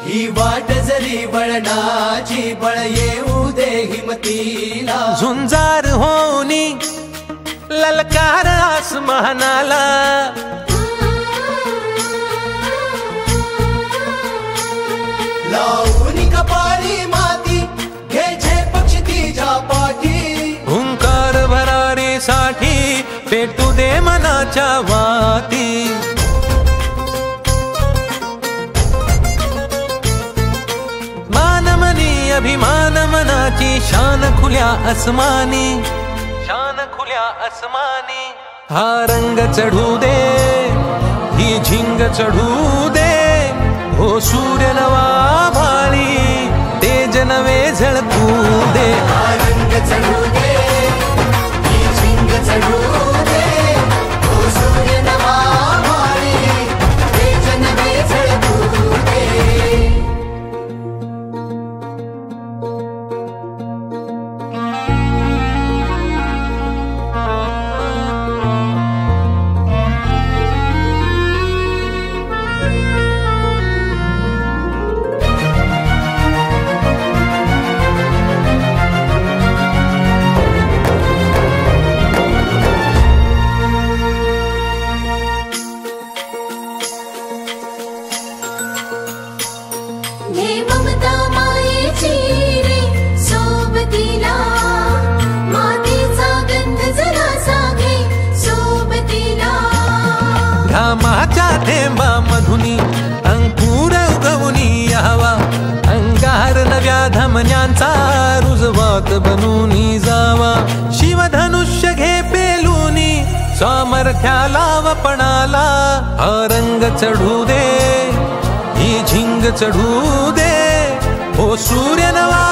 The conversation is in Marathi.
ही वाट जरी वळणाची बळ येऊ दे हिमतीला झुंजार होनी ललकार आसमानाला लावून कपाळी माती घे पक्ष तिच्या पाठी हुंकार भरारीसाठी पेटू दे मनाच्या वाती मानमनी अभिमान मनाची शान खुल्या आसमानी शान खुल्या आसमानी हा रंग चढू दे ही झिंग चढू दे हो सूर्य नवा भाळी तेज नवे झळकू दे हा रंग चढू दे ही झिंग चढू दे हो सूर्य नवा भाळी तेज नवे झळकू दे घामाच्या थेंबा मधुनी अंकुर उगवूनी यावा अंगार नव्या धमन्यांचा रुजवात बनूनी जावा शिवधनुष्य घे पेलूनी सामर्थ्याला वपणाला हा रंग चढू दे ही झिंग चढू दे हो सूर्य नवा